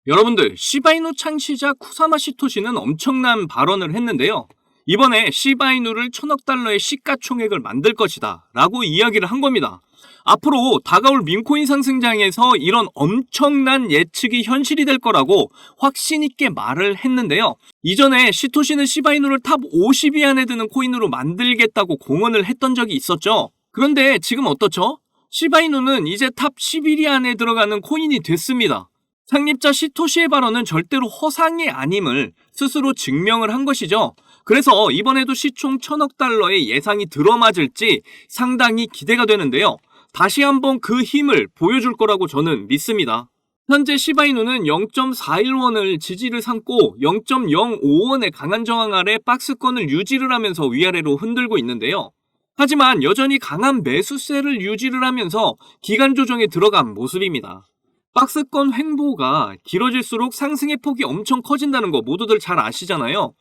여러분들, 시바이누 창시자 쿠사마 시토시는 엄청난 발언을 했는데요. 이번에 시바이누를 1,000억 달러의 시가총액을 만들 것이다 라고 이야기를 한 겁니다. 앞으로 다가올 민코인 상승장에서 이런 엄청난 예측이 현실이 될 거라고 확신 있게 말을 했는데요. 이전에 시토시는 시바이누를 탑 50위 안에 드는 코인으로 만들겠다고 공언을 했던 적이 있었죠. 그런데 지금 어떻죠? 시바이누는 이제 탑 11위 안에 들어가는 코인이 됐습니다. 창립자 시토시의 발언은 절대로 허상이 아님을 스스로 증명을 한 것이죠. 그래서 이번에도 시총 1,000억 달러의 예상이 들어맞을지 상당히 기대가 되는데요. 다시 한번 그 힘을 보여줄 거라고 저는 믿습니다. 현재 시바이누는 0.411원을 지지를 삼고 0.05원의 강한 저항 아래 박스권을 유지를 하면서 위아래로 흔들고 있는데요. 하지만 여전히 강한 매수세를 유지를 하면서 기간 조정에 들어간 모습입니다. 박스권 횡보가 길어질수록 상승의 폭이 엄청 커진다는 거 모두들 잘 아시잖아요.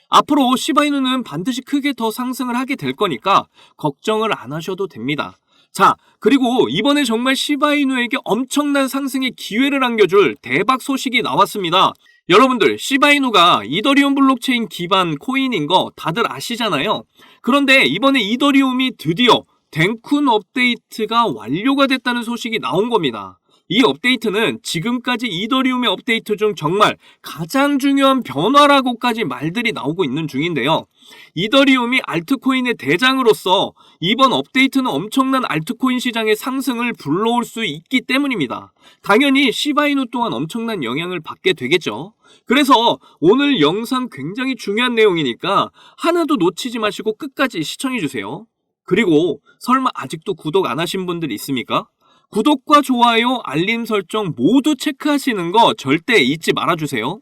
앞으로 시바이누는 반드시 크게 더 상승을 하게 될 거니까 걱정을 안 하셔도 됩니다. 자, 그리고 이번에 정말 시바이누에게 엄청난 상승의 기회를 안겨줄 대박 소식이 나왔습니다. 여러분들, 시바이누가 이더리움 블록체인 기반 코인인 거 다들 아시잖아요. 그런데 이번에 이더리움이 드디어 덴쿤 업데이트가 완료가 됐다는 소식이 나온 겁니다. 이 업데이트는 지금까지 이더리움의 업데이트 중 정말 가장 중요한 변화라고까지 말들이 나오고 있는 중인데요. 이더리움이 알트코인의 대장으로서 이번 업데이트는 엄청난 알트코인 시장의 상승을 불러올 수 있기 때문입니다. 당연히 시바이누 또한 엄청난 영향을 받게 되겠죠. 그래서 오늘 영상 굉장히 중요한 내용이니까 하나도 놓치지 마시고 끝까지 시청해주세요. 그리고 설마 아직도 구독 안 하신 분들 있습니까? 구독과 좋아요, 알림 설정 모두 체크하시는 거 절대 잊지 말아주세요.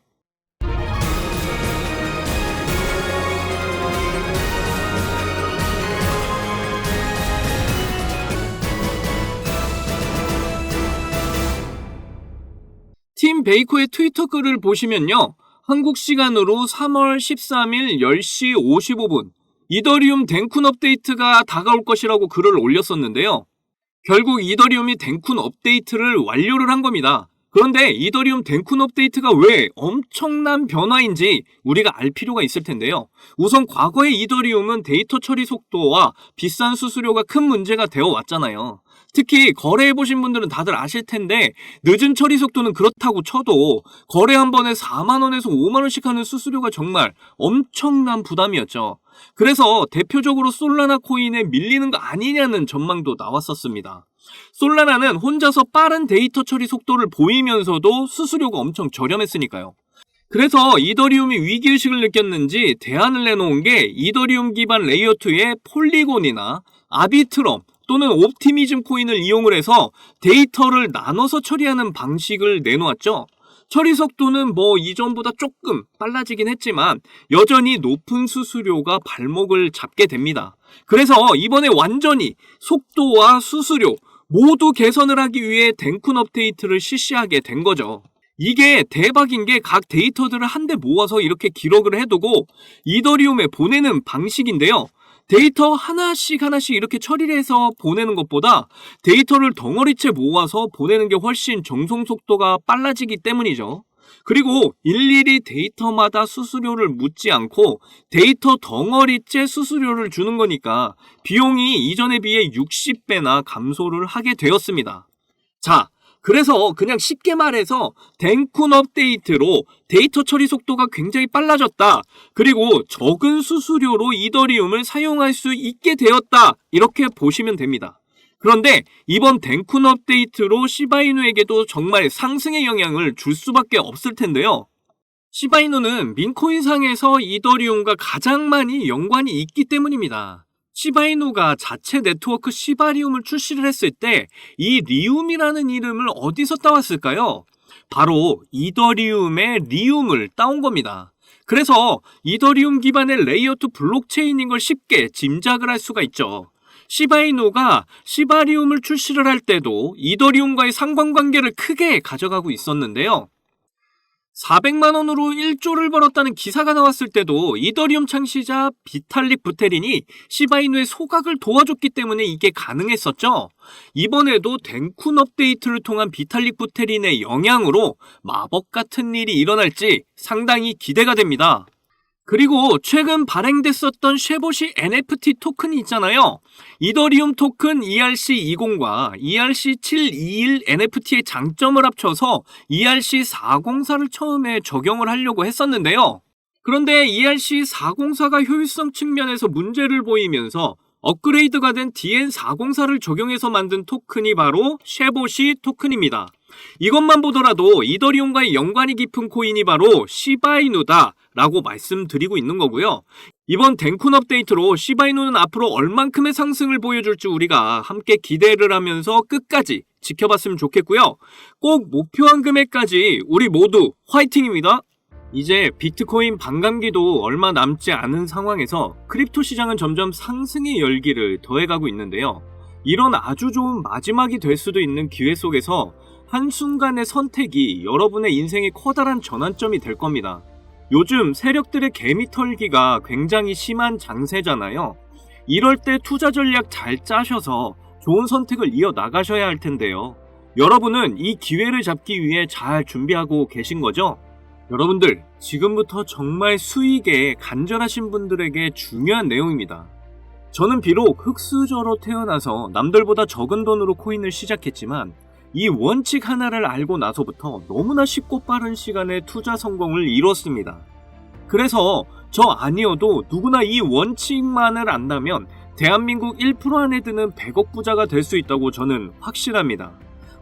팀 베이커의 트위터 글을 보시면요. 한국 시간으로 3월 13일 10시 55분 이더리움 덴쿤 업데이트가 다가올 것이라고 글을 올렸었는데요. 결국 이더리움이 덴쿤 업데이트를 완료를 한 겁니다. 그런데 이더리움 덴쿤 업데이트가 왜 엄청난 변화인지 우리가 알 필요가 있을 텐데요. 우선 과거의 이더리움은 데이터 처리 속도와 비싼 수수료가 큰 문제가 되어 왔잖아요. 특히 거래해보신 분들은 다들 아실 텐데 늦은 처리 속도는 그렇다고 쳐도 거래 한 번에 4만원에서 5만원씩 하는 수수료가 정말 엄청난 부담이었죠. 그래서 대표적으로 솔라나 코인에 밀리는 거 아니냐는 전망도 나왔었습니다. 솔라나는 혼자서 빠른 데이터 처리 속도를 보이면서도 수수료가 엄청 저렴했으니까요. 그래서 이더리움이 위기의식을 느꼈는지 대안을 내놓은 게 이더리움 기반 레이어2의 폴리곤이나 아비트럼 또는 옵티미즘 코인을 이용을 해서 데이터를 나눠서 처리하는 방식을 내놓았죠. 처리 속도는 이전보다 조금 빨라지긴 했지만 여전히 높은 수수료가 발목을 잡게 됩니다. 그래서 이번에 완전히 속도와 수수료 모두 개선을 하기 위해 덴쿤 업데이트를 실시하게 된 거죠. 이게 대박인 게 각 데이터들을 한데 모아서 이렇게 기록을 해두고 이더리움에 보내는 방식인데요. 데이터 하나씩 이렇게 처리를 해서 보내는 것보다 데이터를 덩어리째 모아서 보내는 게 훨씬 정송 속도가 빨라지기 때문이죠. 그리고 일일이 데이터마다 수수료를 묻지 않고 데이터 덩어리째 수수료를 주는 거니까 비용이 이전에 비해 60배나 감소를 하게 되었습니다. 자, 그래서 그냥 쉽게 말해서 덴쿤 업데이트로 데이터 처리 속도가 굉장히 빨라졌다. 그리고 적은 수수료로 이더리움을 사용할 수 있게 되었다. 이렇게 보시면 됩니다. 그런데 이번 덴쿤 업데이트로 시바이누에게도 정말 상승의 영향을 줄 수밖에 없을 텐데요. 시바이누는 민코인상에서 이더리움과 가장 많이 연관이 있기 때문입니다. 시바이누가 자체 네트워크 시바리움을 출시를 했을 때 이 리움이라는 이름을 어디서 따왔을까요? 바로 이더리움의 리움을 따온 겁니다. 그래서 이더리움 기반의 레이어2 블록체인인 걸 쉽게 짐작을 할 수가 있죠. 시바이누가 시바리움을 출시를 할 때도 이더리움과의 상관관계를 크게 가져가고 있었는데요. 400만 원으로 1조를 벌었다는 기사가 나왔을 때도 이더리움 창시자 비탈릭 부테린이 시바이누의 소각을 도와줬기 때문에 이게 가능했었죠. 이번에도 덴쿤 업데이트를 통한 비탈릭 부테린의 영향으로 마법 같은 일이 일어날지 상당히 기대가 됩니다. 그리고 최근 발행됐었던 쉐보시 NFT 토큰이 있잖아요. 이더리움 토큰 ERC20과 ERC721 NFT의 장점을 합쳐서 ERC404를 처음에 적용을 하려고 했었는데요. 그런데 ERC404가 효율성 측면에서 문제를 보이면서 업그레이드가 된 DN404를 적용해서 만든 토큰이 바로 쉐보시 토큰입니다. 이것만 보더라도 이더리움과의 연관이 깊은 코인이 바로 시바이누다 라고 말씀드리고 있는 거고요. 이번 덴쿤 업데이트로 시바이누는 앞으로 얼만큼의 상승을 보여줄지 우리가 함께 기대를 하면서 끝까지 지켜봤으면 좋겠고요. 꼭 목표한 금액까지 우리 모두 화이팅입니다. 이제 비트코인 반감기도 얼마 남지 않은 상황에서 크립토 시장은 점점 상승의 열기를 더해가고 있는데요. 이런 아주 좋은 마지막이 될 수도 있는 기회 속에서 한순간의 선택이 여러분의 인생의 커다란 전환점이 될 겁니다. 요즘 세력들의 개미 털기가 굉장히 심한 장세잖아요. 이럴 때 투자 전략 잘 짜셔서 좋은 선택을 이어나가셔야 할 텐데요. 여러분은 이 기회를 잡기 위해 잘 준비하고 계신 거죠? 여러분들, 지금부터 정말 수익에 간절하신 분들에게 중요한 내용입니다. 저는 비록 흙수저로 태어나서 남들보다 적은 돈으로 코인을 시작했지만 이 원칙 하나를 알고 나서부터 너무나 쉽고 빠른 시간에 투자 성공을 이뤘습니다. 그래서 저 아니어도 누구나 이 원칙만을 안다면 대한민국 1% 안에 드는 100억 부자가 될 수 있다고 저는 확신합니다.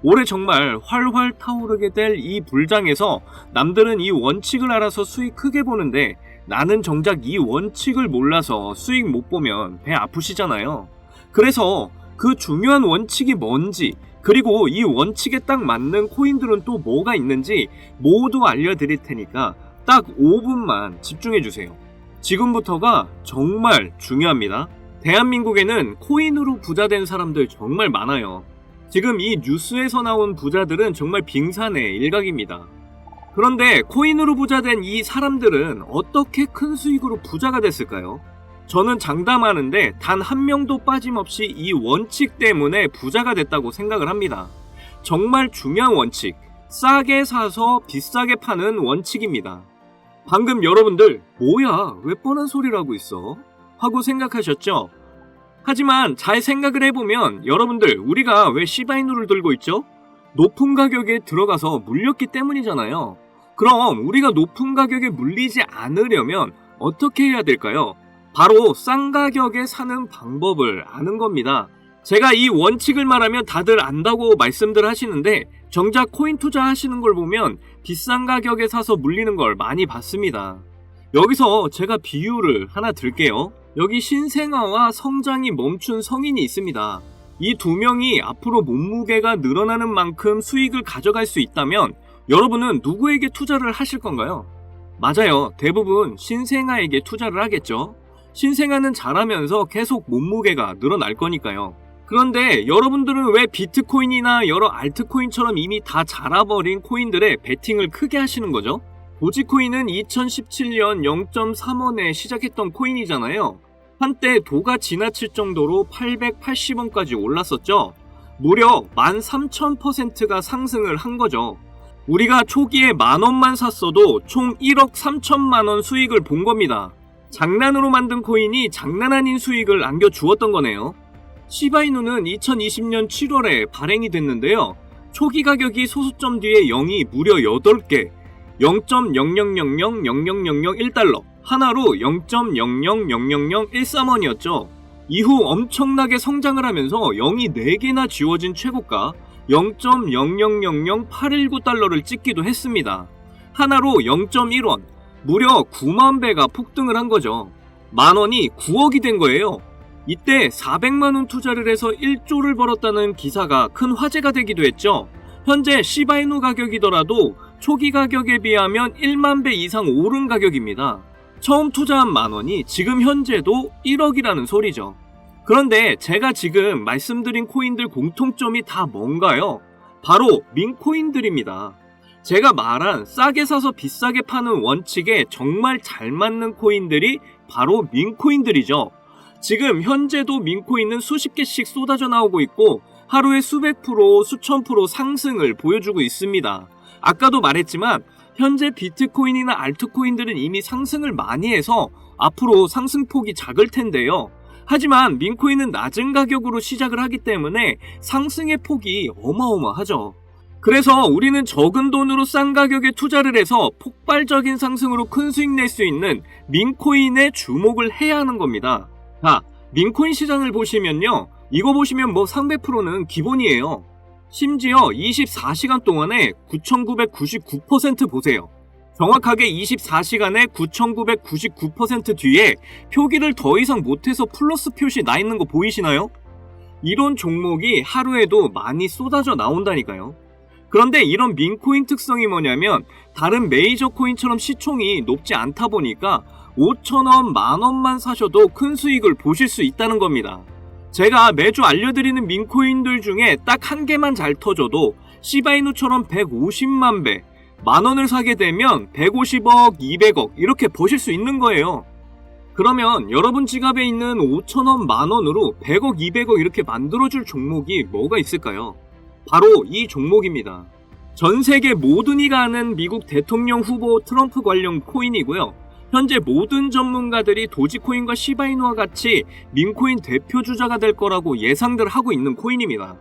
올해 정말 활활 타오르게 될 이 불장에서 남들은 이 원칙을 알아서 수익 크게 보는데 나는 정작 이 원칙을 몰라서 수익 못 보면 배 아프시잖아요. 그래서 그 중요한 원칙이 뭔지, 그리고 이 원칙에 딱 맞는 코인들은 또 뭐가 있는지 모두 알려드릴 테니까 딱 5분만 집중해주세요. 지금부터가 정말 중요합니다. 대한민국에는 코인으로 부자된 사람들 정말 많아요. 지금 이 뉴스에서 나온 부자들은 정말 빙산의 일각입니다. 그런데 코인으로 부자된 이 사람들은 어떻게 큰 수익으로 부자가 됐을까요? 저는 장담하는데 단 한 명도 빠짐없이 이 원칙 때문에 부자가 됐다고 생각을 합니다. 정말 중요한 원칙, 싸게 사서 비싸게 파는 원칙입니다. 방금 여러분들 뭐야 왜 뻔한 소리를 하고 있어? 하고 생각하셨죠? 하지만 잘 생각을 해보면 여러분들 우리가 왜 시바이누를 들고 있죠? 높은 가격에 들어가서 물렸기 때문이잖아요. 그럼 우리가 높은 가격에 물리지 않으려면 어떻게 해야 될까요? 바로 싼 가격에 사는 방법을 아는 겁니다. 제가 이 원칙을 말하면 다들 안다고 말씀들 하시는데 정작 코인 투자하시는 걸 보면 비싼 가격에 사서 물리는 걸 많이 봤습니다. 여기서 제가 비유를 하나 들게요. 여기 신생아와 성장이 멈춘 성인이 있습니다. 이 두 명이 앞으로 몸무게가 늘어나는 만큼 수익을 가져갈 수 있다면 여러분은 누구에게 투자를 하실 건가요? 맞아요. 대부분 신생아에게 투자를 하겠죠. 신생아는 자라면서 계속 몸무게가 늘어날 거니까요. 그런데 여러분들은 왜 비트코인이나 여러 알트코인처럼 이미 다 자라버린 코인들에 베팅을 크게 하시는 거죠? 도지코인은 2017년 0.3원에 시작했던 코인이잖아요. 한때 도가 지나칠 정도로 880원까지 올랐었죠. 무려 13,000%가 상승을 한 거죠. 우리가 초기에 10,000원만 샀어도 총 1억 3천만원 수익을 본 겁니다. 장난으로 만든 코인이 장난 아닌 수익을 안겨주었던 거네요. 시바이누는 2020년 7월에 발행이 됐는데요. 초기 가격이 소수점 뒤에 0이 무려 8개, 0.000000001달러, 하나로 0.000013원이었죠. 이후 엄청나게 성장을 하면서 0이 4개나 지워진 최고가 0.0000819달러를 찍기도 했습니다. 하나로 0.1원, 무려 9만 배가 폭등을 한 거죠. 만원이 9억이 된 거예요. 이때 400만원 투자를 해서 1조를 벌었다는 기사가 큰 화제가 되기도 했죠. 현재 시바이누 가격이더라도 초기 가격에 비하면 1만 배 이상 오른 가격입니다. 처음 투자한 만원이 지금 현재도 1억이라는 소리죠. 그런데 제가 지금 말씀드린 코인들 공통점이 다 뭔가요? 바로 민코인들입니다. 제가 말한 싸게 사서 비싸게 파는 원칙에 정말 잘 맞는 코인들이 바로 민코인들이죠. 지금 현재도 민코인은 수십 개씩 쏟아져 나오고 있고 하루에 수백 프로, 수천 프로 상승을 보여주고 있습니다. 아까도 말했지만 현재 비트코인이나 알트코인들은 이미 상승을 많이 해서 앞으로 상승폭이 작을 텐데요. 하지만 민코인은 낮은 가격으로 시작을 하기 때문에 상승의 폭이 어마어마하죠. 그래서 우리는 적은 돈으로 싼 가격에 투자를 해서 폭발적인 상승으로 큰 수익 낼 수 있는 민코인에 주목을 해야 하는 겁니다. 자, 민코인 시장을 보시면요. 이거 보시면 300%는 기본이에요. 심지어 24시간 동안에 9,999% 보세요. 정확하게 24시간에 9,999% 뒤에 표기를 더 이상 못해서 플러스 표시 나 있는 거 보이시나요? 이런 종목이 하루에도 많이 쏟아져 나온다니까요. 그런데 이런 민코인 특성이 뭐냐면 다른 메이저 코인처럼 시총이 높지 않다 보니까 5,000원, 만원만 사셔도 큰 수익을 보실 수 있다는 겁니다. 제가 매주 알려드리는 민코인들 중에 딱 한 개만 잘 터져도 시바이누처럼 150만 배, 만원을 사게 되면 150억, 200억 이렇게 버실 수 있는 거예요. 그러면 여러분 지갑에 있는 5,000원, 만원으로 100억, 200억 이렇게 만들어줄 종목이 뭐가 있을까요? 바로 이 종목입니다. 전 세계 모든 이가 아는 미국 대통령 후보 트럼프 관련 코인이고요. 현재 모든 전문가들이 도지코인과 시바이누와 같이 민코인 대표 주자가 될 거라고 예상들 하고 있는 코인입니다.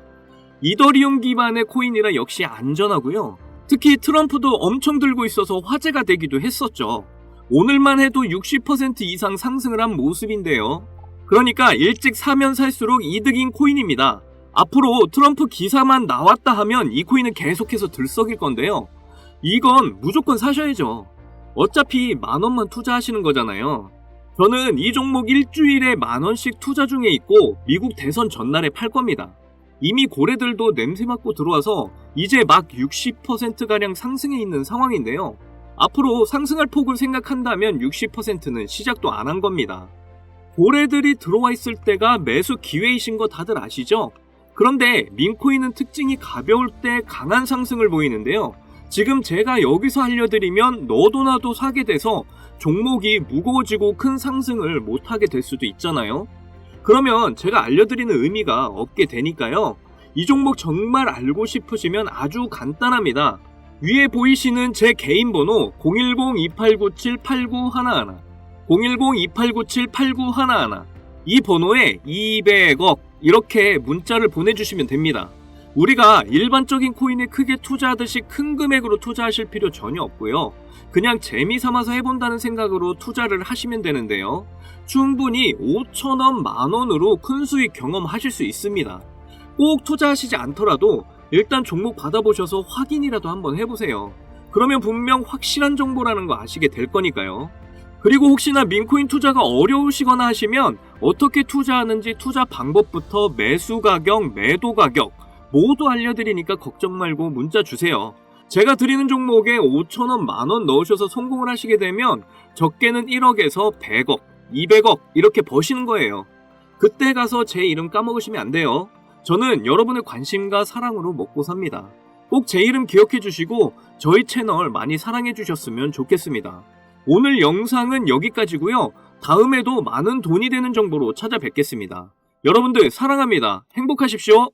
이더리움 기반의 코인이라 역시 안전하고요. 특히 트럼프도 엄청 들고 있어서 화제가 되기도 했었죠. 오늘만 해도 60% 이상 상승을 한 모습인데요. 그러니까 일찍 사면 살수록 이득인 코인입니다. 앞으로 트럼프 기사만 나왔다 하면 이 코인은 계속해서 들썩일 건데요. 이건 무조건 사셔야죠. 어차피 만원만 투자하시는 거잖아요. 저는 이 종목 일주일에 만원씩 투자 중에 있고 미국 대선 전날에 팔 겁니다. 이미 고래들도 냄새 맡고 들어와서 이제 막 60%가량 상승해 있는 상황인데요. 앞으로 상승할 폭을 생각한다면 60%는 시작도 안 한 겁니다. 고래들이 들어와 있을 때가 매수 기회이신 거 다들 아시죠? 그런데 민코인은 특징이 가벼울 때 강한 상승을 보이는데요. 지금 제가 여기서 알려드리면 너도 나도 사게 돼서 종목이 무거워지고 큰 상승을 못하게 될 수도 있잖아요. 그러면 제가 알려드리는 의미가 없게 되니까요. 이 종목 정말 알고 싶으시면 아주 간단합니다. 위에 보이시는 제 개인 번호 010-2897-8911 010-2897-8911 이 번호에 200억 이렇게 문자를 보내주시면 됩니다. 우리가 일반적인 코인에 크게 투자하듯이 큰 금액으로 투자하실 필요 전혀 없고요. 그냥 재미삼아서 해본다는 생각으로 투자를 하시면 되는데요. 충분히 5,000원, 만원으로 큰 수익 경험하실 수 있습니다. 꼭 투자하시지 않더라도 일단 종목 받아보셔서 확인이라도 한번 해보세요. 그러면 분명 확실한 정보라는 거 아시게 될 거니까요. 그리고 혹시나 민코인 투자가 어려우시거나 하시면 어떻게 투자하는지 투자 방법부터 매수 가격, 매도 가격 모두 알려드리니까 걱정 말고 문자 주세요. 제가 드리는 종목에 5,000원, 만원 넣으셔서 성공을 하시게 되면 적게는 1억에서 100억, 200억 이렇게 버시는 거예요. 그때 가서 제 이름 까먹으시면 안 돼요. 저는 여러분의 관심과 사랑으로 먹고 삽니다. 꼭 제 이름 기억해 주시고 저희 채널 많이 사랑해 주셨으면 좋겠습니다. 오늘 영상은 여기까지고요. 다음에도 많은 돈이 되는 정보로 찾아뵙겠습니다. 여러분들 사랑합니다. 행복하십시오.